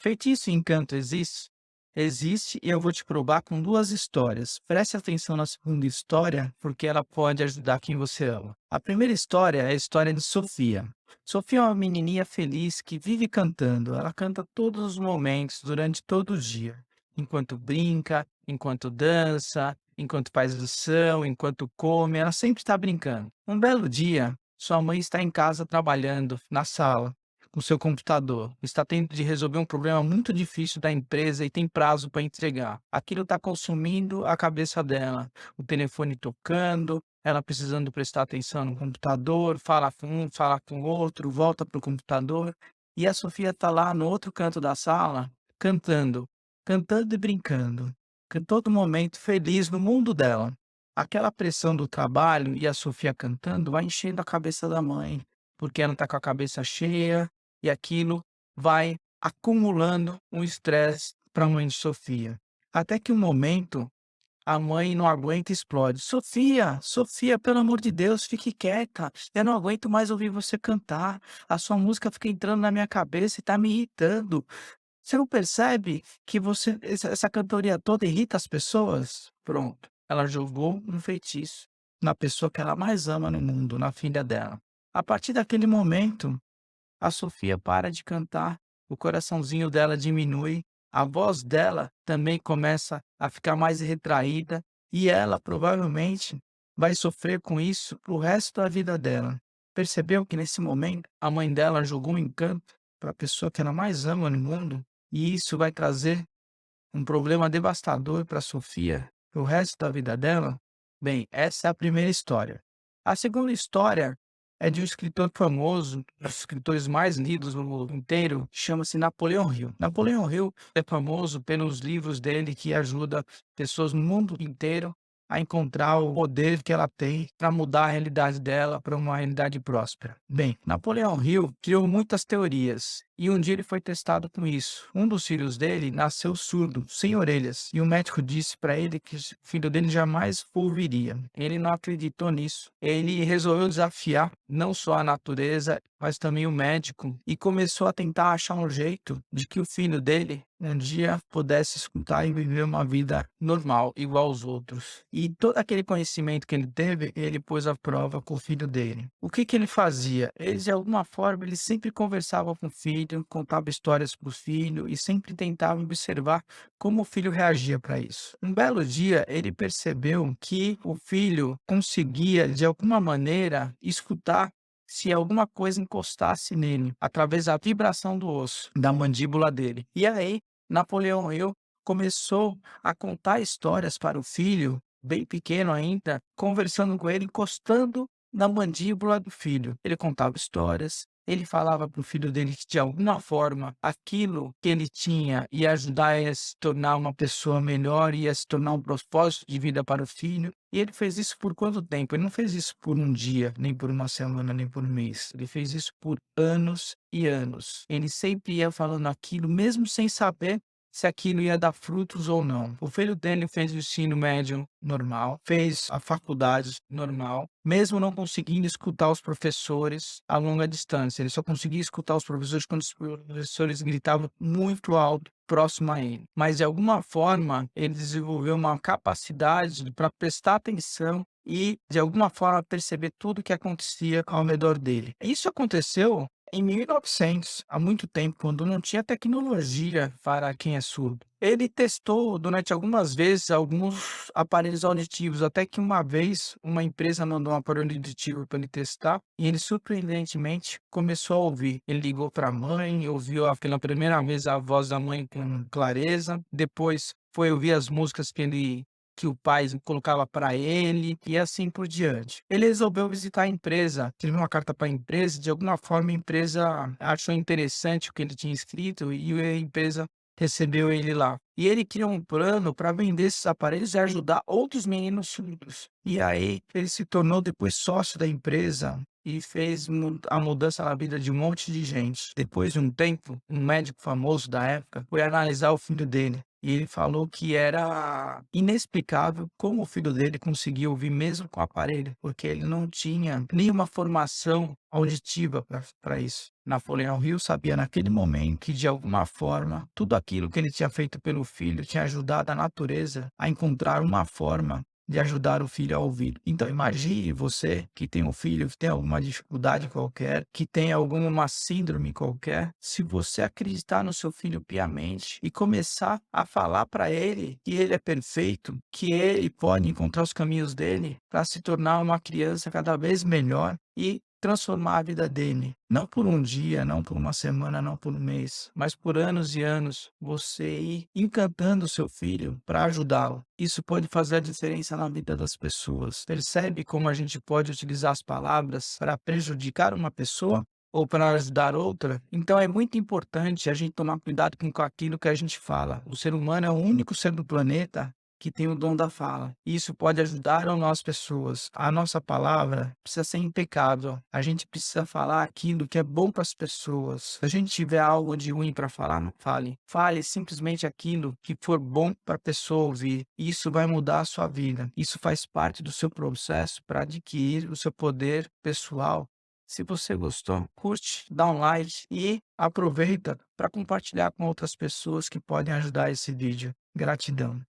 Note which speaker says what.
Speaker 1: Feitiço e encanto existe? Existe e eu vou te provar com 2 histórias. Preste atenção na segunda história, porque ela pode ajudar quem você ama. A primeira história é a história de Sofia. Sofia é uma menininha feliz que vive cantando. Ela canta todos os momentos, durante todo o dia. Enquanto brinca, enquanto dança, enquanto faz lição, enquanto come, ela sempre está brincando. Um belo dia, sua mãe está em casa trabalhando, na sala com seu computador, está tendo de resolver um problema muito difícil da empresa e tem prazo para entregar. Aquilo está consumindo a cabeça dela. O telefone tocando, ela precisando prestar atenção no computador, fala com um, fala com o outro, volta para o computador. E a Sofia está lá no outro canto da sala, cantando, cantando e brincando, que todo momento feliz no mundo dela. Aquela pressão do trabalho e a Sofia cantando vai enchendo a cabeça da mãe, porque ela está com a cabeça cheia, e aquilo vai acumulando um estresse para a mãe de Sofia. Até que um momento a mãe não aguenta e explode: "Sofia, Sofia, pelo amor de Deus, fique quieta. Eu não aguento mais ouvir você cantar. A sua música fica entrando na minha cabeça e está me irritando. Você não percebe que você essa cantoria toda irrita as pessoas?" Pronto, ela jogou um feitiço na pessoa que ela mais ama no mundo, na filha dela. A partir daquele momento a Sofia para de cantar, o coraçãozinho dela diminui, a voz dela também começa a ficar mais retraída e ela provavelmente vai sofrer com isso pro resto da vida dela. Percebeu que nesse momento a mãe dela jogou um encanto para a pessoa que ela mais ama no mundo e isso vai trazer um problema devastador para Sofia pro resto da vida dela? Bem, essa é a primeira história. A segunda história é de um escritor famoso, um dos escritores mais lidos no mundo inteiro, chama-se Napoleão Hill. Napoleão Hill é famoso pelos livros dele que ajuda pessoas no mundo inteiro a encontrar o poder que ela tem para mudar a realidade dela para uma realidade próspera. Bem, Napoleão Hill criou muitas teorias e um dia ele foi testado com isso. Um dos filhos dele nasceu surdo, sem orelhas, e o médico disse para ele que o filho dele jamais ouviria. Ele não acreditou nisso. Ele resolveu desafiar não só a natureza, mas também o médico, e começou a tentar achar um jeito de que o filho dele um dia pudesse escutar e viver uma vida normal, igual aos outros. E todo aquele conhecimento que ele teve, ele pôs à prova com o filho dele. O que que ele fazia? Ele, de alguma forma, ele sempre conversava com o filho, contava histórias para o filho e sempre tentava observar como o filho reagia para isso. Um belo dia, ele percebeu que o filho conseguia, de alguma maneira, escutar se alguma coisa encostasse nele, através da vibração do osso, da mandíbula dele. E aí, Napoleão Hill começou a contar histórias para o filho, bem pequeno ainda, conversando com ele, encostando na mandíbula do filho. Ele contava histórias, ele falava para o filho dele que, de alguma forma, aquilo que ele tinha ia ajudar a se tornar uma pessoa melhor, ia se tornar um propósito de vida para o filho. E ele fez isso por quanto tempo? Ele não fez isso por um dia, nem por uma semana, nem por um mês. Ele fez isso por anos e anos. Ele sempre ia falando aquilo, mesmo sem saber se aquilo ia dar frutos ou não. O filho dele fez o ensino médio normal, fez a faculdade normal, mesmo não conseguindo escutar os professores a longa distância. Ele só conseguia escutar os professores quando os professores gritavam muito alto próximo a ele. Mas de alguma forma ele desenvolveu uma capacidade para prestar atenção e de alguma forma perceber tudo o que acontecia ao redor dele. Isso aconteceu em 1900, há muito tempo, quando não tinha tecnologia para quem é surdo. Ele testou durante algumas vezes alguns aparelhos auditivos, até que uma vez uma empresa mandou um aparelho auditivo para ele testar e ele surpreendentemente começou a ouvir. Ele ligou para a mãe, ouviu pela primeira vez a voz da mãe com clareza, depois foi ouvir as músicas que o pai colocava para ele e assim por diante. Ele resolveu visitar a empresa, escreveu uma carta para a empresa, de alguma forma a empresa achou interessante o que ele tinha escrito e a empresa recebeu ele lá. E ele criou um plano para vender esses aparelhos e ajudar outros meninos surdos. E aí ele se tornou depois sócio da empresa e fez a mudança na vida de um monte de gente. Depois de um tempo, um médico famoso da época foi analisar o filho dele. E ele falou que era inexplicável como o filho dele conseguia ouvir mesmo com o aparelho, porque ele não tinha nenhuma formação auditiva para isso. Napoleão Hill sabia naquele momento que, de alguma forma, tudo aquilo que ele tinha feito pelo filho tinha ajudado a natureza a encontrar uma forma de ajudar o filho a ouvir. Então imagine você que tem um filho que tem alguma dificuldade qualquer, que tem alguma síndrome qualquer, se você acreditar no seu filho piamente e começar a falar para ele que ele é perfeito, que ele pode encontrar os caminhos dele para se tornar uma criança cada vez melhor e transformar a vida dele. Não por um dia, não por uma semana, não por um mês, mas por anos e anos, você ir encantando o seu filho para ajudá-lo. Isso pode fazer a diferença na vida das pessoas. Percebe como a gente pode utilizar as palavras para prejudicar uma pessoa ou para ajudar outra? Então é muito importante a gente tomar cuidado com aquilo que a gente fala. O ser humano é o único ser do planeta que tem o dom da fala. Isso pode ajudar ou não as pessoas. A nossa palavra precisa ser impecável. A gente precisa falar aquilo que é bom para as pessoas. Se a gente tiver algo de ruim para falar, não fale. Fale simplesmente aquilo que for bom para a pessoa ouvir. Isso vai mudar a sua vida. Isso faz parte do seu processo para adquirir o seu poder pessoal. Se você gostou, curte, dá um like e aproveita para compartilhar com outras pessoas que podem ajudar esse vídeo. Gratidão.